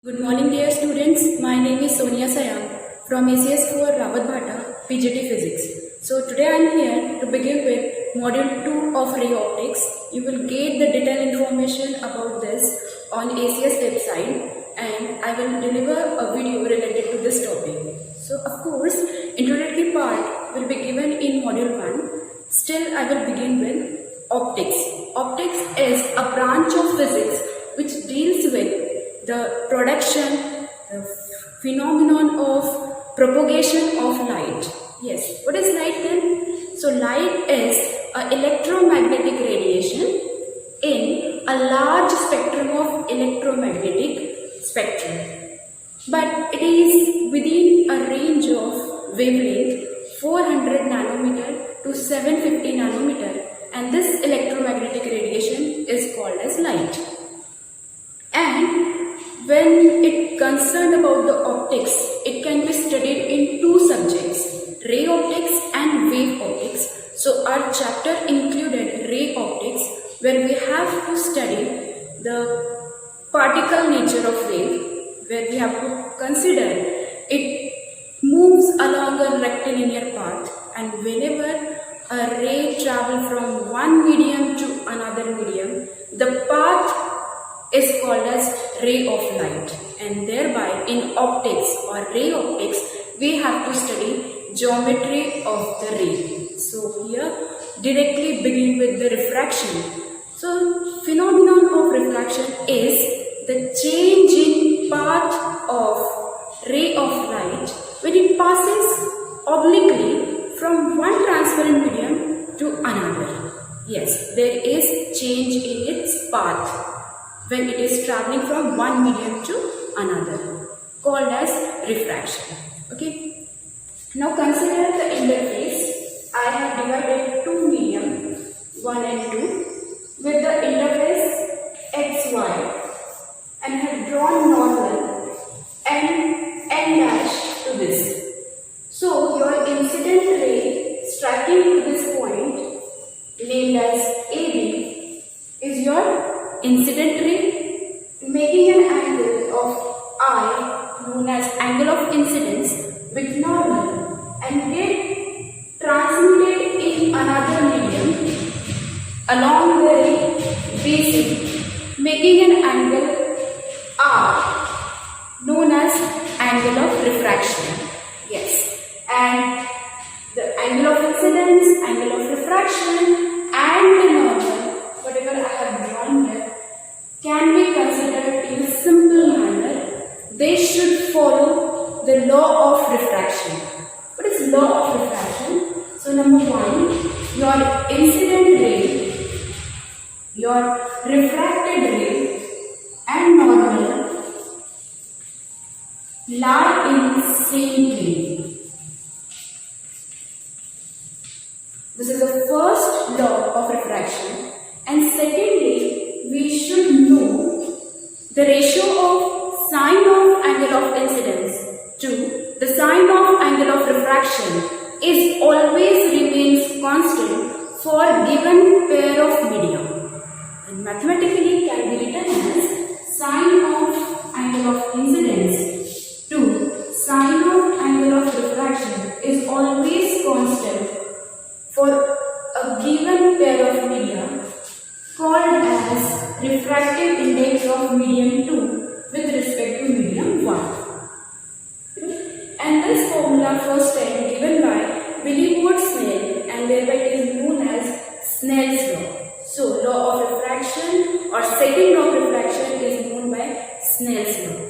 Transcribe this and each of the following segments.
Good morning dear students, my name is Sonia Sayam from ACS 4 Rawat Bhata, PGT Physics. So today I am here to begin with module 2 of ray optics. You will get the detailed information about this on ACS website and I will deliver a video related to this topic. So of course, introductory part will be given in module 1. Still I will begin with optics. Optics is a branch of physics which deals with the production, the phenomenon of propagation of light. Yes, what is light then? So light is an electromagnetic radiation in a large spectrum of electromagnetic spectrum. But it is within a range of wavelength 400 nanometer to 750 nanometer, and this electromagnetic radiation is called as light. And when it concerned about the optics, it can be studied in two subjects, ray optics and wave optics. So our chapter included ray optics, where we have to study the particle nature of wave, where we have to consider it moves along a rectilinear path, and whenever a ray travels from one medium to another medium, the path is called as ray of light, and thereby in optics or ray optics we have to study geometry of the ray. So here directly begin with the refraction. So phenomenon of refraction is the change in path of ray of light when it passes obliquely from one transparent medium to another. Yes, there is change in its path when it is traveling from one medium to another, called as refraction. Okay. Now consider the interface. I have divided two medium, 1 and 2, with the interface xy, and have drawn normal and n dash to this. So your incident ray striking to this point, named as AB, is your incident ray, making an angle of I known as angle of incidence with normal, and get transmitted in another medium along the ray BC, making an angle R known as angle of refraction. Yes, and the angle of incidence, angle of refraction, and the normal, whatever I have drawn here, can be considered in a simple manner. They should follow the law of refraction. What is law of refraction? So number 1, your incident ray, your refracted ray, and normal lie in same plane. This is the first law of refraction. And secondly, we should know the ratio of sine of angle of incidence to the sine of angle of refraction is always remains constant for given pair of medium. And mathematically can be written as sine of angle of incidence to sine of angle of refraction is always constant for a given pair of media, called as refractive index of medium 2 with respect to medium 1. And this formula first time given by Billy-Ward-Snell, and thereby it is known as Snell's law. So law of refraction or second law of refraction is known by Snell's law.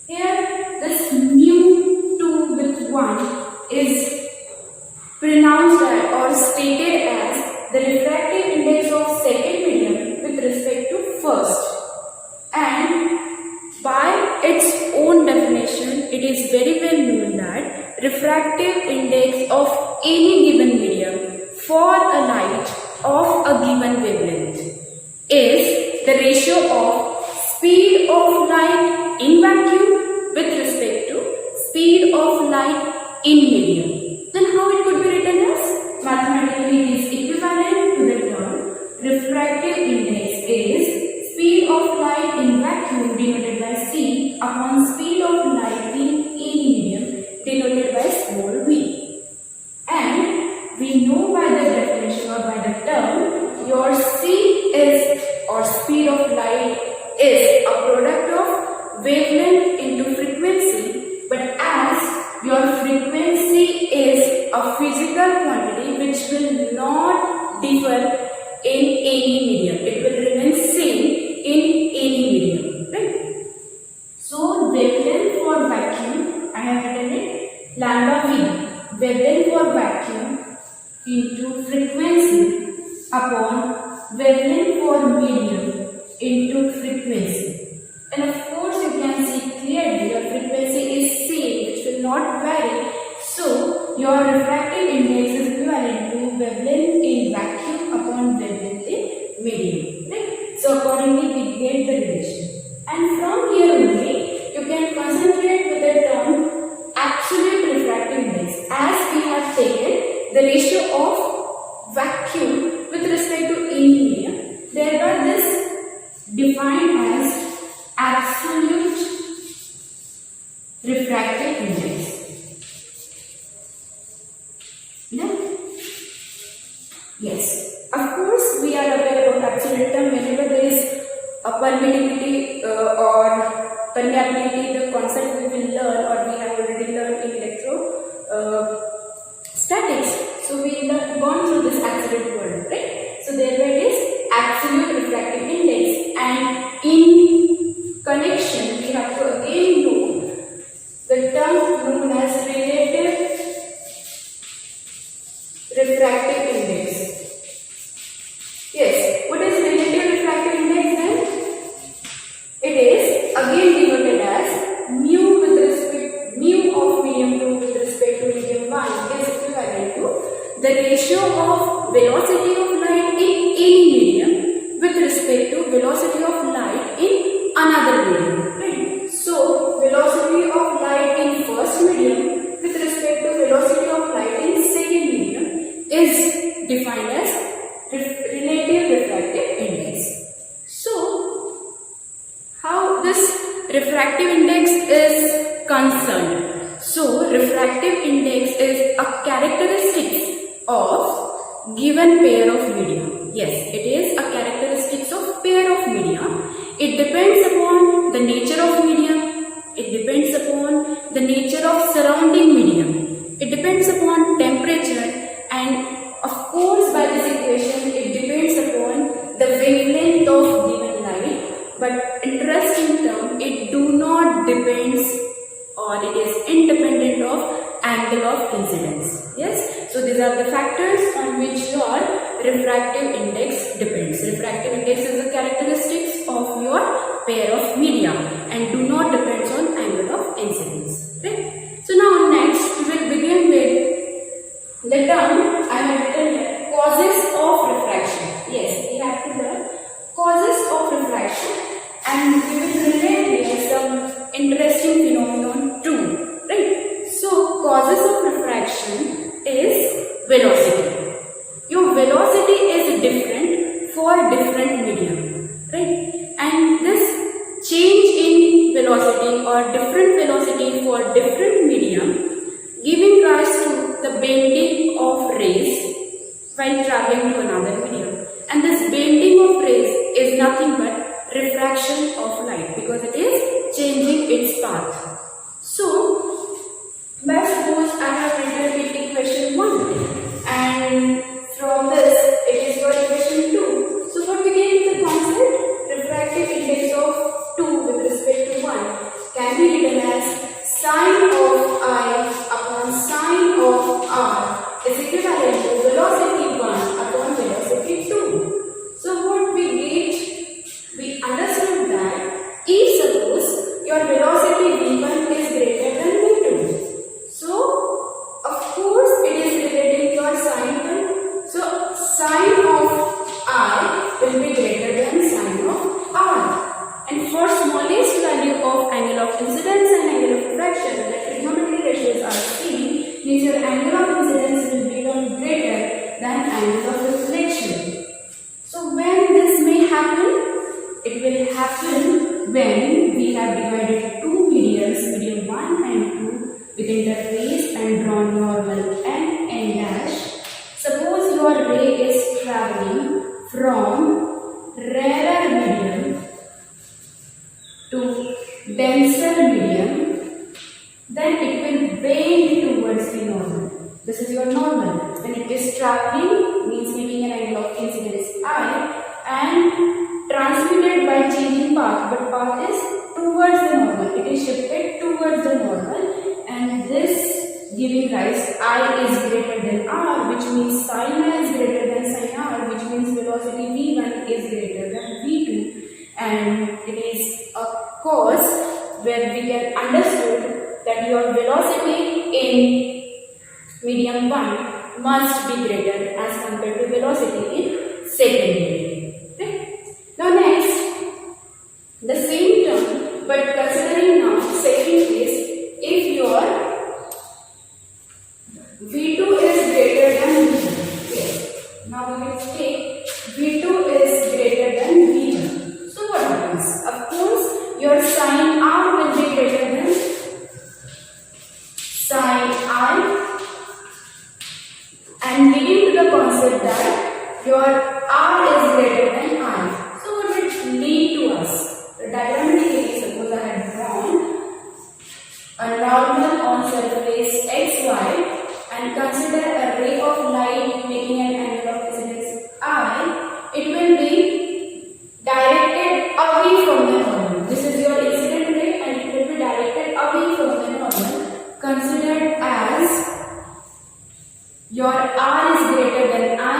Here this mu 2 with 1 is pronounced or stated as the refractive index of second medium with respect to first, and by its own definition it is very well known that refractive index of any given medium for a light of a given wavelength is the ratio of speed of light in vacuum with respect to speed of light in medium. Then how it could be written as? Mathematically it is equivalent to the term refractive index is speed of light in vacuum denoted by C upon have written it lambda V, wavelength for vacuum into frequency upon wavelength for medium into frequency. And of course you can see clearly your frequency is same, which will not vary. So your refractive index is equivalent to wavelength in vacuum upon wavelength in medium. Right? So accordingly we get the relation. And from here only you can concentrate with the term absolute refractive index, as we have taken the ratio of vacuum with respect to any medium. Thereby this defined as absolute refractive index. Yes, of course we are aware about absolute term whenever there is a permittivity or permeability, the concept we will learn or we have already learned in statics. So we have gone through this absolute word, right? So there it is absolute refractive index, and in connection we have to again know the term known as relative refractive index. Yes, what is relative refractive index then? It is again denoted as mu of medium 2 with respect to medium 1 is equivalent to the ratio of velocity of light in any medium with respect to velocity of light in another medium. Right? So velocity of light in first medium with respect to velocity of light in second medium is defined as relative refractive index. So how this refractive index is concerned? So refractive index is a characteristic of given pair of media. Yes, it is a characteristic of pair of media. It depends upon the nature of medium. It depends upon the nature of surrounding medium. It depends upon temperature, and of course by this equation it depends upon the wavelength of given light. But interesting term, it do not depends or it is independent of angle of incidence. Yes, so these are the factors on which your refractive index depends. Refractive index is the characteristics of your pair of media and do not depends on angle of incidence. Right? So now next we will begin with the term I have written here, causes of refraction. Yes, we have to learn causes of refraction, and we will relate here some interesting phenomenon too. Right? So causes of refraction is velocity. Your velocity is different for different medium. Right? And this change in velocity or different velocity for different medium giving rise to the bending of rays while traveling to another medium. And this bending of rays is nothing but refraction of light because it is changing its path. So, let's suppose I have written it equation 1 and from this it is your equation 2. So, what we get in the concept? Refractive index of 2 with respect to 1 can be written as sine of I upon sine of R is equivalent to velocity 1 upon velocity 2. So what we get, we understood that if suppose your velocity v1 is greater than v2, so of course it is relating to your sine 1. So sine of I will be greater than sine of R. And for smallest value of angle of incidence and angle of refraction, the trigonometric ratios are seen, means your angle of incidence will become greater than angle of reflection. So when this may happen, it will happen when we have divided two mediums, medium 1 and 2 with interface and drawn normal n dash. Suppose your ray is traveling from rarer medium to denser medium, then it will bend towards the normal. This is your normal. When it is traveling, means making an angle of incidence I, and transmitted by changing path, but path is towards the normal. It is shifted towards the normal, and have understood that your velocity in medium 1 must be greater as compared to velocity in second medium. Okay? Now next, the same term, but considering now second case, if your V2 is greater than V1. Okay. Now we will take V2 is greater than V1. So what happens? Of course, your sin R will be greater than sin I, and leading to the concept that your R is greater than I. So what will it lead to us? The diagrammatically, suppose I had drawn a normal on surface XY and consider a ray of light making an angle of incidence I, it will be directed away from the normal. This is your incident ray and it will be directed away from the normal, considered as your R is greater than I,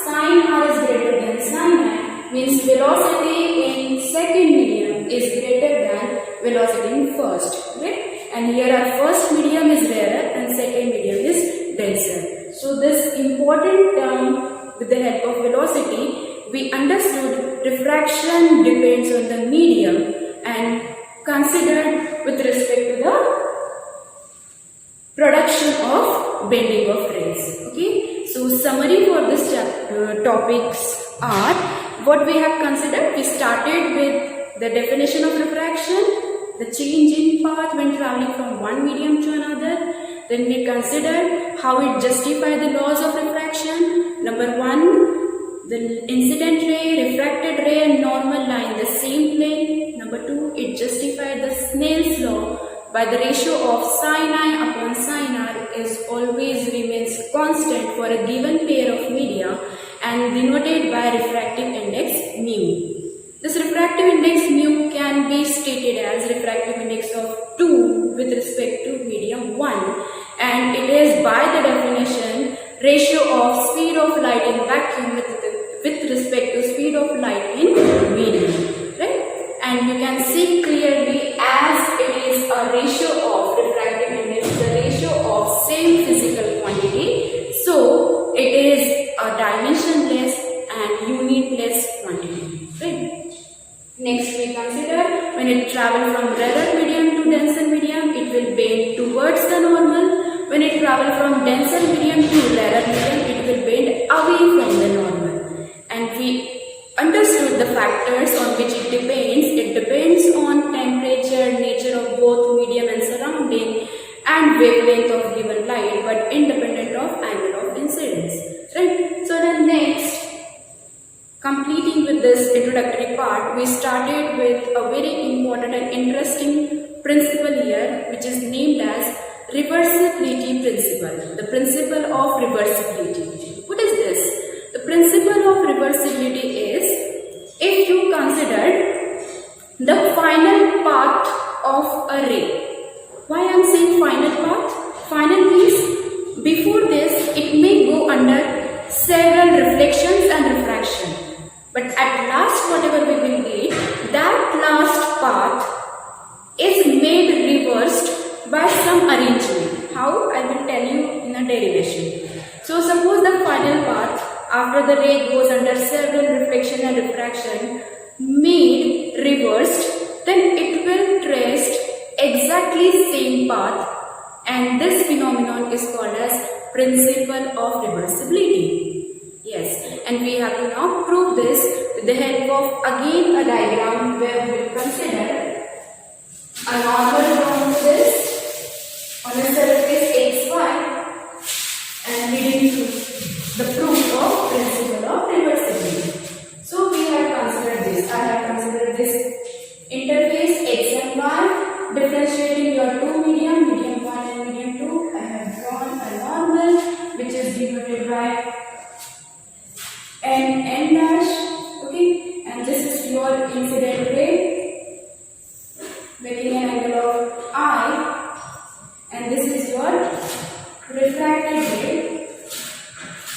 sin R is greater than sin I, means velocity in second medium is greater than velocity in first. Okay? And here our first medium is rarer and second medium is denser. So this important term with the help of velocity, we understood refraction depends on the medium and considered with respect to the production of bending of rays. Okay. So summary for this topics are what we have considered. We started with the definition of refraction, the change in path when traveling from one medium to another. Then we considered how it justifies the laws of refraction. Number 1, the incident ray, refracted ray and normal lie in the same plane. Number 2, it justified the Snell's law by the ratio of sin I upon sin R is always remains constant for a given pair of media and denoted by refractive index mu. This refractive index mu can be stated as refractive index of 2 with respect to medium 1, and it is by the definition ratio of speed of light in vacuum with respect to speed of light in medium. Right? And you can see clearly as it is a ratio of refractive index, the ratio of same physical quantity. So it is a dimensionless and unitless quantity. Right? Next we consider when it travels from rarer medium to denser medium, it will bend towards the normal. When it travels from denser medium to rarer medium, it will bend away from the normal. And we understood the factors on which it depends. It depends on temperature, nature of both medium and surrounding, and wavelength of given light, but independent of angle of incidence. Right? So then next, completing with this introductory part, we started with a very important and interesting principle here, which is named as reversibility principle. The principle of reversibility. What is this? The principle of reversibility is, if you consider the final path of a ray. Why I am saying final path? Final means before this it may go under several reflections and refraction. But at last, whatever we will get, that last path is made reversed by some arrangement. How? I will tell you in a derivation. So suppose the final path after the ray goes under several reflection and refraction made reversed, then it will trace exactly same path, and this phenomenon is called as principle of reversibility. Yes, and we have to now prove this with the help of again a diagram where we will consider a normal from this on a surface xy and leading to the proof of principle of reversibility. So we have considered this. I have considered this interface x and y, differentiating your two medium, medium 1 and medium 2. I have drawn a normal which is denoted by n dash, okay, and this is your incident ray making an angle of I, and this is your refracted ray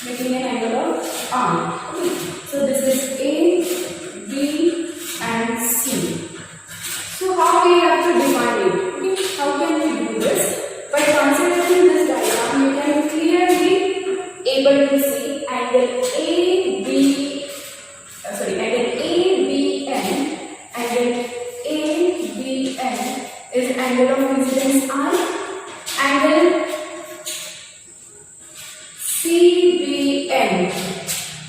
making an angle of R. Okay. So this is A, B and C. So how we have to define it? Okay. incidence I, angle CBN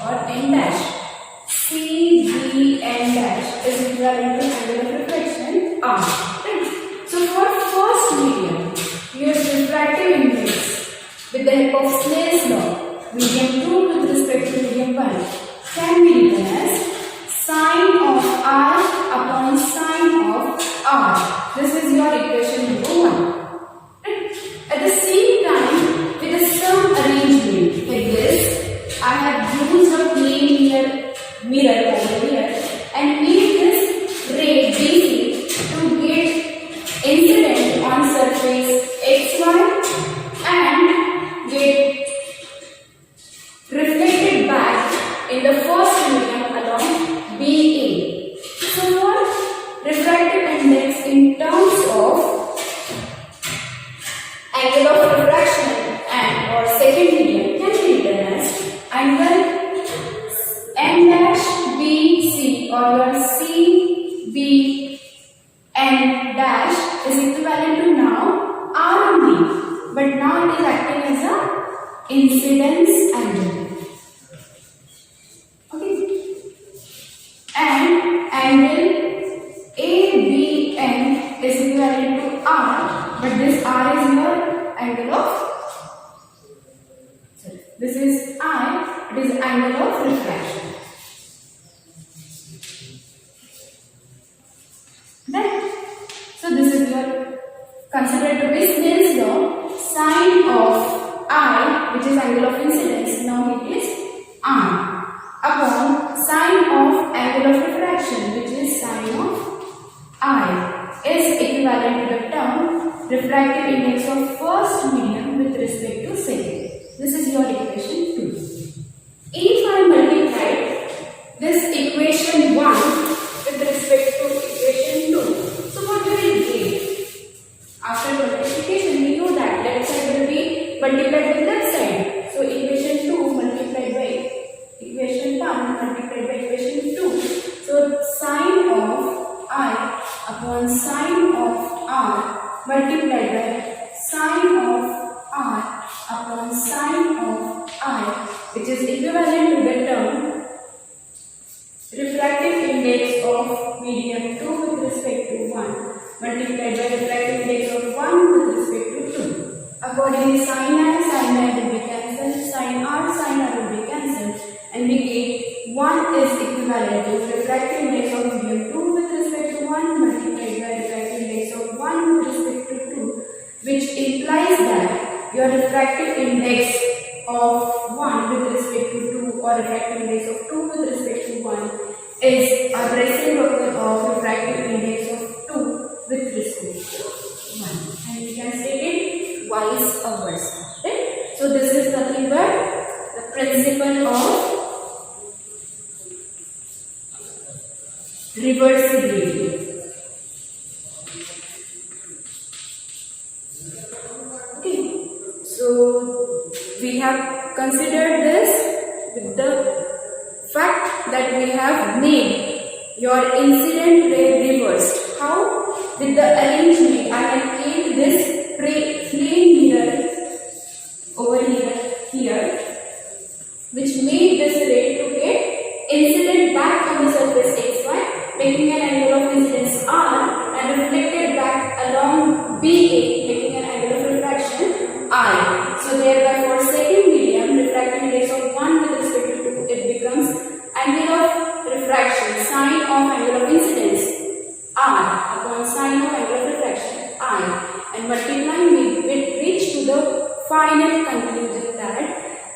or N dash. CBN dash is equivalent to angle of reflection R. Right? So for first medium, use refractive index with the help of Snell's law. Medium 2 with respect to medium 1 can be written as sine of I upon sine of R. This is your equation number 1. Right? At the same time, with a sum arrangement like this, I have used a plane mirror over here and made this ray BC to get incident on surface XY and get reflected back in the first medium along BA. So for refractive index in terms of angle of refraction and or second medium can be written as angle N dash BC or your CBN dash is equivalent to now R only, but now it is acting as a incidence angle. Okay, and angle ABN is equivalent to R, but this R is your angle of, this is I, it is angle of refraction. Right? So this is your considered to be Snell's law. Sine of I, which is angle of incidence, now it is R, upon sine of angle of refraction, which is sine of I, is equivalent to the term refractive index of first medium with respect to second. This is your equation 2. If I multiply this equation 1 with respect to equation 2, so what will it give? After multiplication, we know that left side will be multiplied with left side. So equation 2 multiplied by equation 1 multiplied by equation 2. So sine of I upon sine of R multiplied by sine of R upon sine of I, which is equivalent to the term refractive index of medium 2 with respect to 1 multiplied by refractive index of 1 with respect to 2. Accordingly, sin I will be cancelled, sin R will be cancelled, and we get 1 is equivalent to refractive index of medium 2 with respect to 1 multiplied by refractive index of 1 with respect to 2, which implies that your refractive index of 1 with respect to 2 or refractive index of 2 with respect to 1 is a reciprocal of refractive index of 2 with respect to 1. And we can state it vice versa. Right? So this is nothing but the principle of reversibility. Okay, so we have considered this with the fact that we have made your incident ray reversed. How? With the arrangement, I have kept this plane mirror over here, which made this ray to get incident back from the surface XY, making an angle of incidence R, and reflected back along BA, making an angle of refraction I. So thereby for second medium, refractive index of 1 with respect to 2, it becomes angle of refraction, sine of angle of incidence R upon sine of angle of refraction I, and multiplying we will reach to the final conclusion that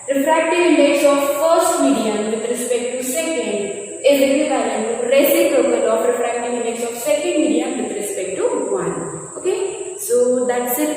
refractive index of first medium with respect to second is equivalent to reciprocal of refractive index of second medium with respect to 1. Okay, so that's it